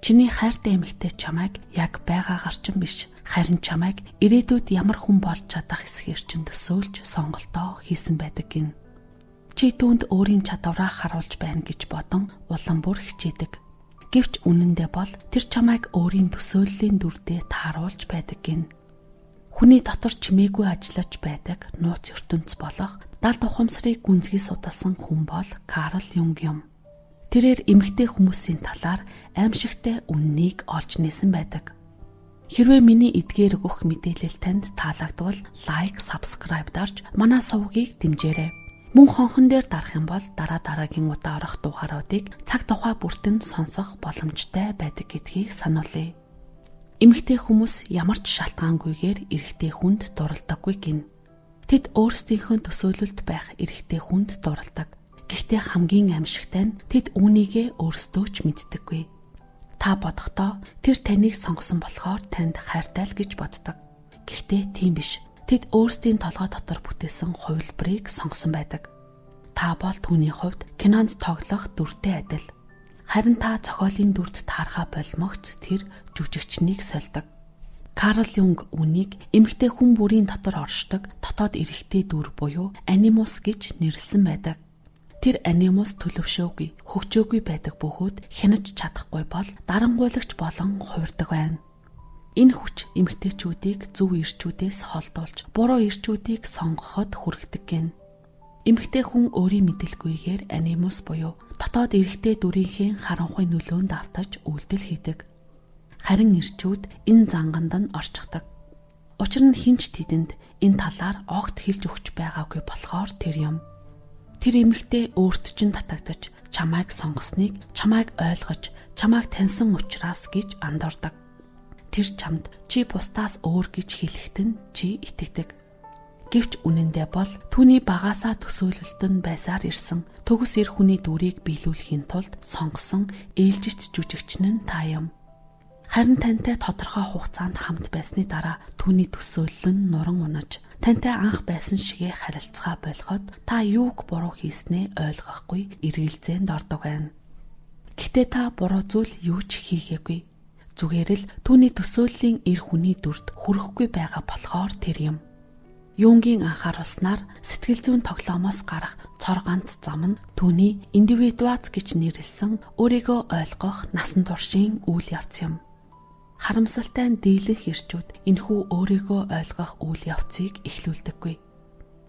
Чиний хайртай эмэгтэй чамайг яг байгаа гарчин биш, харин чамайг ирээдүйд ямар хүн болж чадах эсгээр чинь төсөөлж сонголтоо хийсэн байдаг гин. Чи түүнд өөрийн чадвараа харуулж байна гэж бодон улам бүр хичээдэг. Гэвч үнэндээ бол тэр чамайг өөрийн төсөөллийн дүрдээ тааруулж байдаг гин. Хүний дотор чимээгүй ажиллаж байдаг нууц ертөнц болох далд ухамсарыг гүнзгий судалсан хүн бол Карл Юнг юм. Тэрээр эмэгтэй хүмүүсийн талаар аимшигтай үннийг олж нээсэн байдаг. Хэрвээ миний эдгээр өгөх мэдээлэл танд таалагдвал лайк, subscribe дарж манай сувгийг дэмжээрэй. Мөн хонхон дээр дарах юм бол дараагийн удаа орох дугааруудыг цаг тухай бүртэн сонсох боломжтой байдаг гэдгийг сануулъя. Эмэгтэй хүмүүс ямар ч шалтгаангүйгээр эрэгтэй хүнд дурлдаггүй гин. Тэд өөрсдийнхөө төсөөлөлд байх эрэгтэй хүнд дурлдаг. Гэхдээ хамгийн аимшигтай нь тэд үүнийгээ өөрсдөө ч мэддэггүй. Та бодохдоо тэр таныг сонгосон болохоор танд хайртай л гэж боддог. Гэхдээ тийм биш. Тэд өөрсдийн толгой дотор бүтээсэн хувилбарыг сонгосон байдаг. Та бол түүний хувьд кинонд тоглох дүртэй адил. Харин та зохиолын дүрд таархаа болмогц тэр жүжигчнийг сольдог. Карл Юнг үнийг эмэгтэй хүн бүрийн дотор оршдог дотоод эрэгтэй дүр буюу анимус гэж нэрлсэн байдаг. Тэр анимус төлөвшөөгүй, хөгжөөгүй байдаг бөгөөд хянаж чадахгүй бол дарангуйлагч болон хувирдаг байна. Энэ хүч эмэгтэйчүүдийг зөв эрчүүдээс холдуулж, буруу эрчүүдийг сонгоход хүргэдэг гин. Эмэгтэй хүн өөрийн мэдэлгүйгээр анимус буюу дотоод эрэгтэй дүрийнхээ харанхуй нөлөөнд автаж үйлдэл хийдэг. Харин эрчүүд энэ занганд нь орчихдог. Учир нь хинч тэдэнд энэ талаар огт хэлж өгч байгаагүй болохоор тэр юм. Тэр эмэгтэй өөрт чинь татагдаж, чамайг сонгосныг чамайг ойлгож, чамайг таньсан учраас гэж андуурдаг. Тэр чамд чи бусдаас өөр гэж хэлэхэд нь чи итгэдэг. Гэвч үнэндээ бол түүний багаасаа төсөөлөлтөнд байсаар ирсэн төгс эр хүний дүрийг биелүүлэхийн тулд сонгосон ээлжит жүжигчин нь та юм. Харин тантай тодорхой хугацаанд хамт байсны дараа түүний төсөөлөл нь нуран унаж, тантай анх байсан шигээ харилцаа болгоход та юуг буруу хийснээ ойлгохгүй эргэлзээнд ордог байна. Гэхдээ та буруу зүйл юу ч хийгээгүй. Зүгээр л түүний төсөөллийн эр хүний дүрд хүрэхгүй байгаа болохоор тэр юм. Юнгийн анхааруулснаар сэтгэл зүйн тоглоомоос гарах цор ганц зам нь түүний индивидуац гэж нэрлсэн өөрийгөө ойлгох насан туршийн үйл явц юм. Харамсалтай нь дийлэнх эрчүүд энэхүү өөрийгөө ойлгох үйл явцыг эхлүүлдэггүй.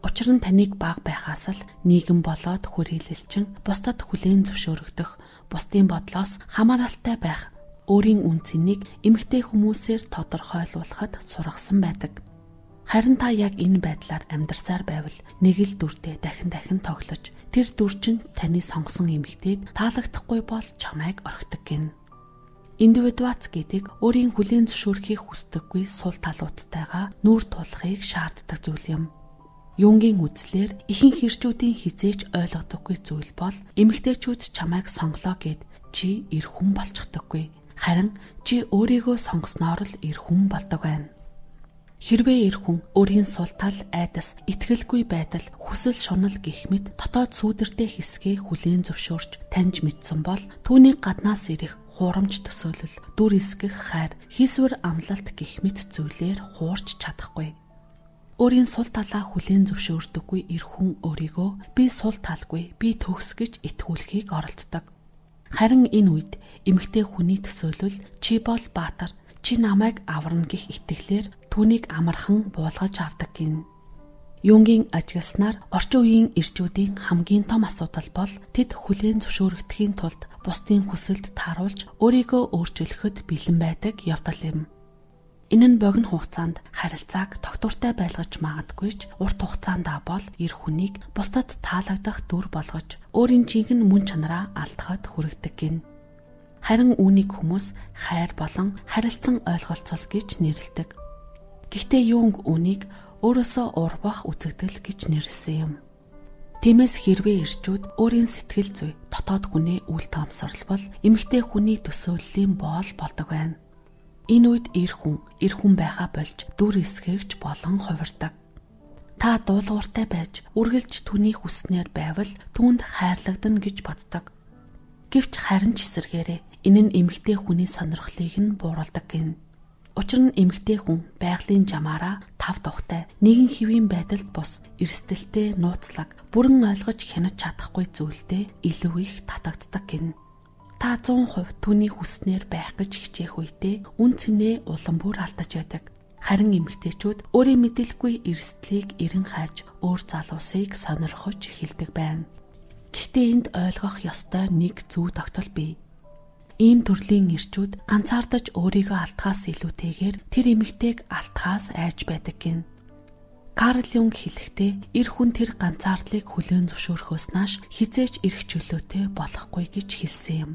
Учир нь таныг бага байхаас л нийгэм болоод хүрээлэлчин бусдад хүлээн зөвшөөрөгдөх, бусдын бодлоос хамааралтай байх, өөрийн үн цэнийг эмэгтэй хүмүүсээр тодорхойлуулахад сургасан байдаг. Харин та яг энэ байдлаар амьдарсаар байвал нэг л дүртэй дахин тоглож, тэр дүр чинь таны сонгосон эмэгтэйд таалагдахгүй бол чамайг орхидог гин. Индивидуац гэдэг өөрийн хүлээн зөвшөөрөхийг хүсдэггүй сул талууттайгаа нүүр тулахыг шаарддаг зүйл юм. Юнгийн үзлээр ихэнх эрчүүдийн хизээч ойлгодоггүй зүйл бол эмэгтэйчүүд чамайг сонглоо гэд чи эр хүн болчихдоггүй. Харин чи өөрийгөө сонгосноор л эр хүн болдог байна. Хэрвээ эр хүн өөрийн сул тал, айдас, итгэлгүй байдал, хүсэл шунал гэх мэт дотоод сүүдэртэй хэсгээ хүлээн зөвшөөрч таньж мэдсэн бол түүний гаднаас ирэх хуурамч төсөөлөл, дүр эсгэх хайр, хийсвэр амлалт гэх мэт зүйлээр хуурч чадахгүй. Өөрийн сул талаа хүлээн зөвшөөрдөггүй эр хүн өөрийгөө би сул талгүй, би төгс гэж итгүүлэхийг оролддог. Харин энэ үед эмэгтэй хүний төсөөлөл чи бол баатар, чи намайг аварна гэх итгэлээр түүнийг амархан буулгаж авдаг гин. Юнгийн ажигласнаар орчин үеийн эрчүүдийн хамгийн том асуудал бол тэд хүлээн зөвшөөрөгдөхийн тулд бусдын хүсэлд тааруулж өөрийгөө өөрчилөхөд бэлэн байдаг явдал юм. Энэ нь богино хугацаанд харилцааг тогтвортой байлгаж магадгүй ч урт хугацаанд бол эр хүнийг бусдад таалагдах дүр болгож өөрийн жинхэнэ мөн чанараа алдахад хүргэдэг гин. Харин үүнийг хүмүүс хайр болон харилцан ойлголцол гэж нэрлэдэг. Гэхдээ Юнг үүнийг өөрөөсөө урвах үзэгдэл гэж нэрлсэн юм. Тиймээс хэрвээ эрчүүд өөрийн сэтгэл зүй, дотоод хүнээ үл таамсарлбал эмэгтэй хүний төсөөллийн боол болдог байна. Энэ үед эр хүн байхаа болж дүр эсгэгч болон хувирдаг. Та дуулууртай байж үргэлж түүний хүснээр байвал түүнд хайрлагдана гэж боддог. Гэвч харин ч эсэргээрээ Энэ нь эмэгтэй хүний сонирхлыг нь бууруулдаг гин. Учир нь эмэгтэй хүн байгалийн жамаараа тав тухтай нэгэн хэвийн байдалд бус эрсдэлтэй нууцлаг бүрэн ойлгож хянаж чадахгүй зүйлдээ илүү их татагддаг гин. Та 100% түүний хүснээр байх гэж хичээх үедээ үн цэнээ улам бүр алдаж байдаг. Харин эмэгтэйчүүд өөрийн мэдээлгүй эрсдлийг эрен хайж өөр залуусыг сонирхож эхэлдэг байна. Гэхдээ энд ойлгох ёстой нэг зүй тогтол бий. Ийм төрлийн ирчүүд ганцаардаж өөрийгөө алдахаас илүүтэйгээр тэр эмэгтэйг алдахаас айж байдаг гин. Карл Юнг хэлэхдээ эр хүн тэр ганцаардлыг хүлээн зөвшөөрөхөөс нааш хизээч эрх чөлөөтэй болохгүй гэж хэлсэн юм.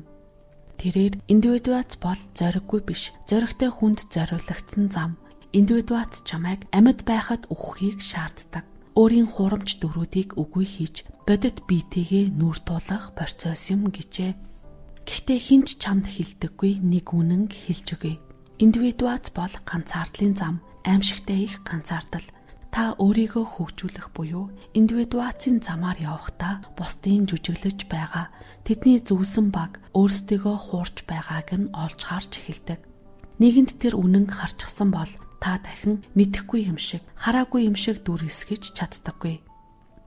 Тэрээр индивидуац бол зориггүй биш, зоригтой хүнд зориулагдсан зам. Индивидуац чамайг амьд байхад өгөхийг шаарддаг. Өөрийн хуурамч дөрүүдийг үгүй хийж бодит биетэйгээ нүүр тулах процесс юм гэжээ. Гэхдээ хинч чамд хэлдэггүй нэг үнэн хэлж өгье. Индивидуац бол ганцаардлын зам, аимшигтай их ганцаардал. Та өөрийгөө хөгжүүлэх буюу индивидуацийн замаар явахдаа бусдын жүжиглэж байгаа, тэдний зүвсэн баг өөрсдийгөө хуурч байгааг нь олж харж эхэлдэг. Нэгэнд тэр үнэн харчихсан бол та дахин мэдэхгүй юм шиг, хараагүй юм шиг дүр эсгэж чаддаггүй.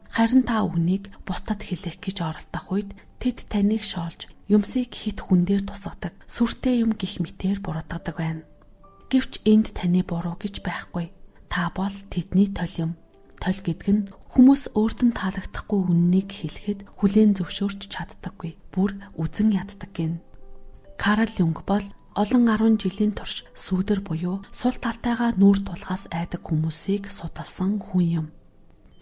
Харин та үнийг бусдад хэлэх гэж оролдох үед тэд таныг шоолж юмсыг хит хүн дээр тусгадаг, сүртэй юм гих мэтээр буруутгадаг байна. Гэвч энд таны буруу гэж байхгүй. Та бол тэдний тол юм. Тол гэдэг нь хүмүүс өөрт нь таалагдахгүй үннийг хэлэхэд хүлээн зөвшөөрч чаддаггүй, бүр үзен яддаг гин. Карл Юнг бол олон 10 жилийн турш сүүдэр буюу сул талтайгаа нүүр тулахаас айдаг хүмүүсийг судалсан хүн юм.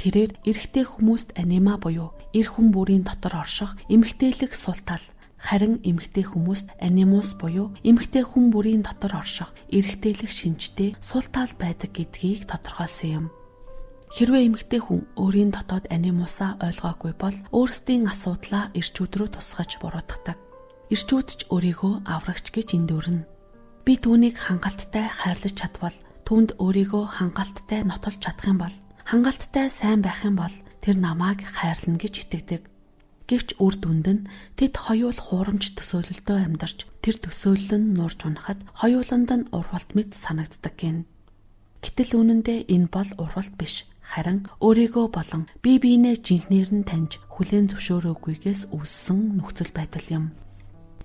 Тэрээр эрэгтэй хүмүүст анима буюу эр хүн бүрийн дотор орших эмэгтэйлэг сул тал, харин эмэгтэй хүмүүст анимус буюу эмэгтэй хүн бүрийн дотор орших эрэгтэйлэг шинжтэй сул тал байдаг гэдгийг тодорхойлсон юм. Хэрвээ эмэгтэй хүн өөрийн дотоод анимусаа ойлгоогүй бол өөрсдийн асуудлаа эрчүүд рүү тусгаж буруутгадаг. Эрчүүд ч өөрийгөө аврагч гэж эндүрнэ. Би түүнийг хангалттай хайрлаж чадвал, түүнд өөрийгөө хангалттай нотолж чадах юм бол, хангалттай сайн байх юм бол тэр намайг хайрлана гэж итгэдэг. Гэвч үр дүнд нь тэд хоёул хуурамч төсөөлөлтөд амьдарч тэр төсөөлөл нь нурж унахад хоёуланд нь урвалт мэт санагддаг гин. Гэтэл үнэндээ энэ бол урвалт биш, харин өөрийгөө болон бие биенээ жинхнээр нь таньж хүлээн зөвшөөрөөгүйгээс үүссэн нөхцөл байдал юм.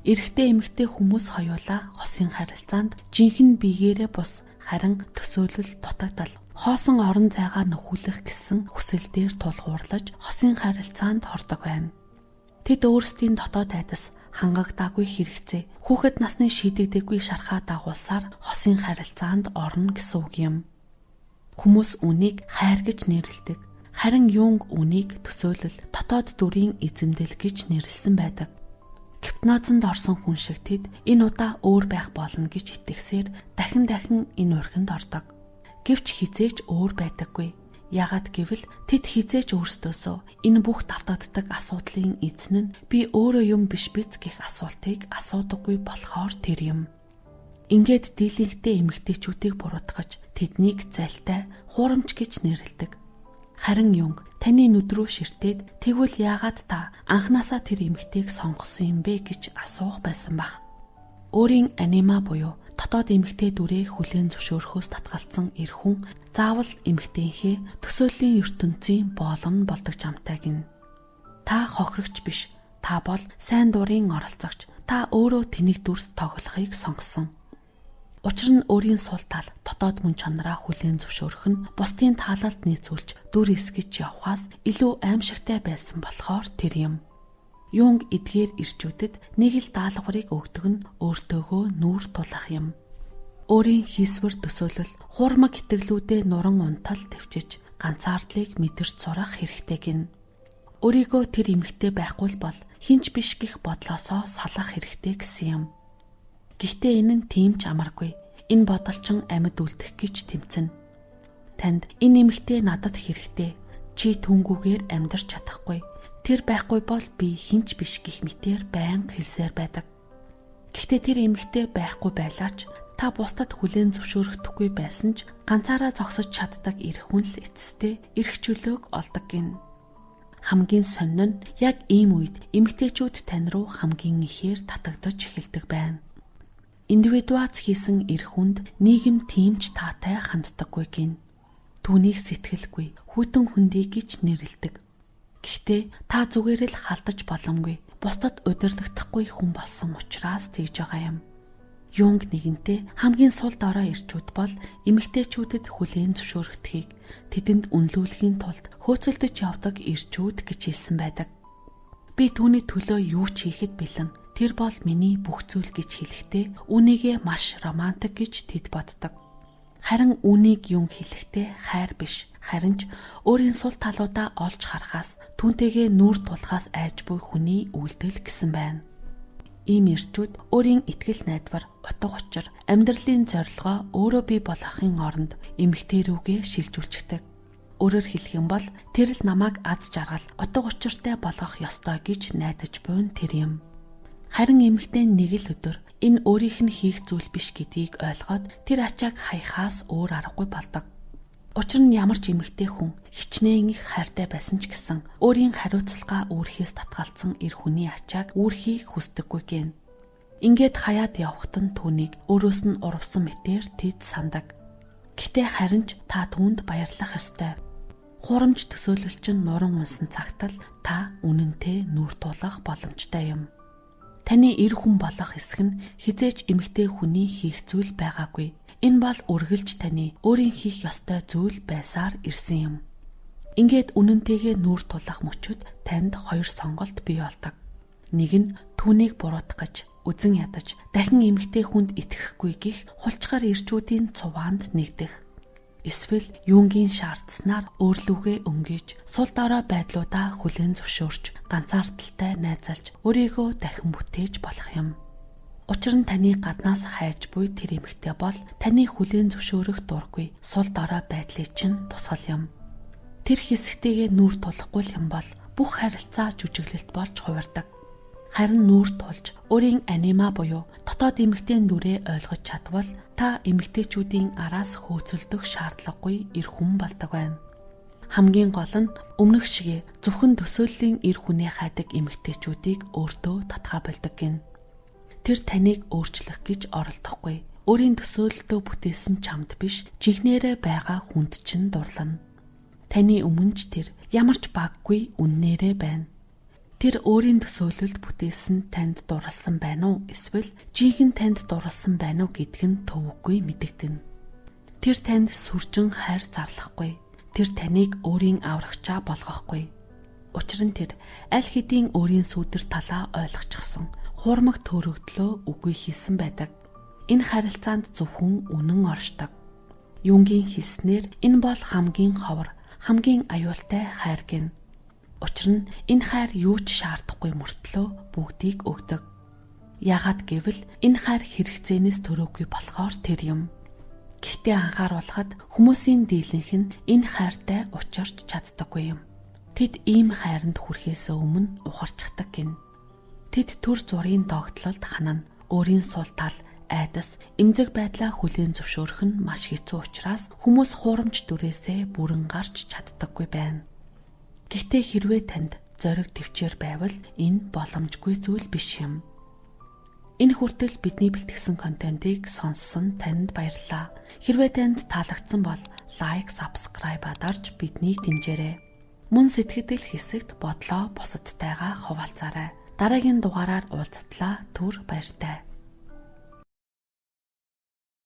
Эрэгтэй эмэгтэй хүмүүс хоёулаа хосын харилцаанд жинхэнэ биеэрээ бус, харин төсөөлөл дутагдал, хоосон орон зайгаа нөхүүлэх гэсэн хүсэл дээр тулгуурлаж хосын харилцаанд хордог байна. Тэд өөрсдийн дотоод айдас хангагдаагүй хэрэгцээ, хүүхэд насны шийдэгдээгүй шархаа дагуулсаар хосын харилцаанд орно гэсэн үг юм. Хүмүүс үнийг хайр гэж нэрлэдэг. Харин Юнг үнийг төсөөлөл, дотоод дүрийн эзэмдэл гэж нэрлсэн байдаг. Гипнозонд орсон хүн шиг тэд энэ удаа өөр байх болно гэж итгэсээр дахин энэ урхинд ордог. Гэвч хизээч өөр байдаггүй. Яагад гэвэл тэд хизээч өөрсдөөсөө энэ бүх давтагддаг асуудлын эзэн нь би өөрөө юм биш биз гэх асуултыг асуудаггүй болохоор тэр юм. Ингээд дийлэнхтэй эмэгтэйчүүдийг буруутгаж тэднийг залтай, хуурамч гэж нэрлэдэг. Харин Юнг таны нүд рүү ширтээд тэгвэл яагаад та анханасаа тэр эмэгтэйг сонгосон юм бэ гэж асуух байсан бах. Өөрийн анима буюу дотоод эмэгтэй дүрээ хүлээн зөвшөөрөхөөс татгалцсан эр хүн заавал эмэгтэйнхээ төсөөлийн ертөнцийн боолон болдог жамтай гин. Та хохирогч биш, та бол сайн дурын оролцогч, та өөрөө тэнэг дүрс тоглохыг сонгосон. Учир нь өөрийн сул тал, дотоод мөн чанараа хүлээн зөвшөөрөх нь бусдын таалалд нийцүүлж дүр эсгэж явхаас илүү аимшигтай байсан болохоор тэр юм. Юнг эдгээр ирчүүдэд нэг л даалгаврыг өгдөг нь өөртөөгөө нүүр тулах юм. Өөрийн хийсвэр төсөөлөл, хуурмаг итгэлүүдээ нуран унтал төвчж ганцаардлыг мэдэрч сурах хэрэгтэй гин. Өөрийгөө тэр эмэгтэй байхгүй бол хинч биш гэх бодлоосоо салах хэрэгтэй гэсэн юм. Гэхдээ энэ нь тийм ч амаргүй. Энэ бодолчин амьд үлдэх гэж тэмцэнэ. Танд энэ эмэгтэй надад хэрэгтэй. Чи түнгүүгээр амьдарч чадахгүй. Тэр байхгүй бол би хинч биш гэх мэтээр байнга хэлсээр байдаг. Гэхдээ тэр эмэгтэй байхгүй байлаач та бусдад хүлээн зөвшөөрөхдөггүй байсан ч ганцаараа зогсож чаддаг эрх хүн л эцэстээ эрх чөлөөг олдог гин. Хамгийн сонин нь яг ийм үед эмэгтэйчүүд тань руу хамгийн ихээр татагдаж эхэлдэг байна. Индивидуац хийсэн эр хүнд нийгэм тиймч таатай ханддаггүй гин. Түүнийг сэтгэлгүй, хүйтэн хөндий гэж нэрлэдэг. Гэхдээ та зүгээр л халдаж боломгүй. Бусдад удирдахдаггүй хүн болсон учраас тэгж байгаа юм. Юнг нэгэнтээ хамгийн сул дорой ирчүүд бол эмэгтэйчүүдэд хүлээн зөвшөөрөгдөхийг тэдэнд үнэлүүлэхийн тулд хөөцөлдөж явдаг ирчүүд гэж хэлсэн байдаг. Би түүний төлөө юу ч хийхэд бэлэн. Тэр бол миний бүх зүйл гэж хэлэхдээ үнийгээ маш романтик гэж тэд боддог. Харин үнийг юм хэлэхдээ хайр биш, харин ч өөрийн сул талуудаа олж харахаас түүнтэйгээ нүүр тулахаас айж буй хүний үйлдэл гэсэн байна. Ийм ирчүүд өөрийн итгэл найдвар, утга учир, амьдралын зорилгоо өөрөө бий болгохын оронд эмэгтэй рүүгээ шилжүүлчихдэг. Өөрөөр хэлэх юм бол тэр л намайг аз жаргал, утга учиртай болгох ёстой гэж найдаж буйн тэр юм. Харин эмэгтэй нэг л өдөр энэ өөрийнх нь хийх зүйл биш гэдгийг ойлгоод тэр ачааг хаяхаас өөр аргагүй болдог. Учир нь ямар ч эмэгтэй хүн хичнээн их хайртай байсан ч гэсэн өөрийн хариуцлагаа үүрхээс татгалзсан эр хүний ачааг үүрхийг хүсдэггүй гэн. Ингээд хаяад явхад нь түүнийг өөрөөс нь урвсан мэтээр тэд сандаг. Гэхдээ харин ч та түүнд баярлах ёстой. Хурамч төсөөлөл чинь нуран унсан цагт л та үнэнтэй нүүр тулах боломжтой юм. Таны эр хүн болох хэсэг нь хизээч эмэгтэй хүний хийх зүйл байгаагүй. Энэ бол үргэлж таны өөрийн хийх ёстой зүйл байсаар ирсэн юм. Ингээд үнэнтэйгээ нүүр тулах мөчөд танд хоёр сонголт бий болдог. Нэг нь түүнийг буруутгаж, үзен ядаж, дахин эмэгтэй хүнд итгэхгүй гих хулчгаар ирчүүдийн цуваанд нэгдэх. Эсвэл юунгийн шаардснаар өөрлөгөө өнгөж, сул дорой байдлуудаа хүлээн зөвшөөрч, ганцаардалтай найзалж, өөрийгөө дахин бүтээж болох юм. Учир нь таны гаднаас хайж буй тэр эмэгтэй бол таны хүлээн зөвшөөрөх дургүй сул дорой байдлыг чинь тусгал юм. Тэр хэсэгтэйгээ нүүр тулахгүй юм бол бүх харилцаа жүжиглэлт болж хувирдаг. Харин нүүр тулж өөрийн анима буюу дотоод эмэгтэй дүрээ ойлгож чадвал та эмэгтэйчүүдийн араас хөөцөлдөх шаардлагагүй эр хүн болдог байна. Хамгийн гол нь өмнөх шигээ зөвхөн төсөөллийн эр хүнээ хайдаг эмэгтэйчүүдийг өөртөө татгаа болдог гин. Тэр таныг өөрчлөх гэж оролдохгүй. Өөрийн төсөөлөлтөө бүтээсэн чамд биш, жинхнээрээ байгаа хүнд чинь дурлана. Таны өмнө ч тэр ямар ч баггүй үннээрээ байна. Тэр өөрийн төсөөлөлд бүтээсэн танд дурлсан байна уу? Эсвэл жинхэнэ танд дурлсан байна уу гэдг нь төвөггүй мэдэгдэнэ. Тэр танд сүржин хайр зарлахгүй. Тэр таныг өөрийн аврагчаа болгохгүй. Учир нь тэр аль хэдийн өөрийн сүудэр талаа ойлгочихсон. Хуурмаг төрөгдлөө үгүй хийсэн байдаг. Энэ харилцаанд зөвхөн үнэн оршдог. Юнгийн хэлснээр энэ бол хамгийн ховор, хамгийн аюултай хайр гин. Учир нь энэ хайр юу ч шаардахгүй мөртлөө бүгдийг өгдөг. Яагаад гэвэл энэ хайр хэрэгцээнээс төрөөгүй болохоор тэр юм. Гэхдээ анхааруулхад хүмүүсийн дийлэнх нь энэ хайртай учирч чаддаггүй юм. Тэд ийм хайранд хүрэхээс өмнө ухарчдаг гин. Тэд төр зургийн догтлолд ханана. Өөрийн сул тал, айдас, эмзэг байдлаа хүлээн зөвшөөрөх нь маш хэцүү учраас хүмүүс хуурамч дүрээсээ бүрэн гарч чаддаггүй байна. Гэхдээ хэрвээ танд зориг төвчээр байвал энэ боломжгүй зүйл биш юм. Энэ хүртэл бидний бэлтгэсэн контентыг сонссон танд баярлалаа. Хэрвээ танд таалагдсан бол лайк, subscribe дарж биднийг дэмжээрэй. Мөн сэтгэл хэсэгт бодлоо бусадтайгаа хуваалцаарай. Дараагийн дугаараар уулзтлаа. Түр баяртай.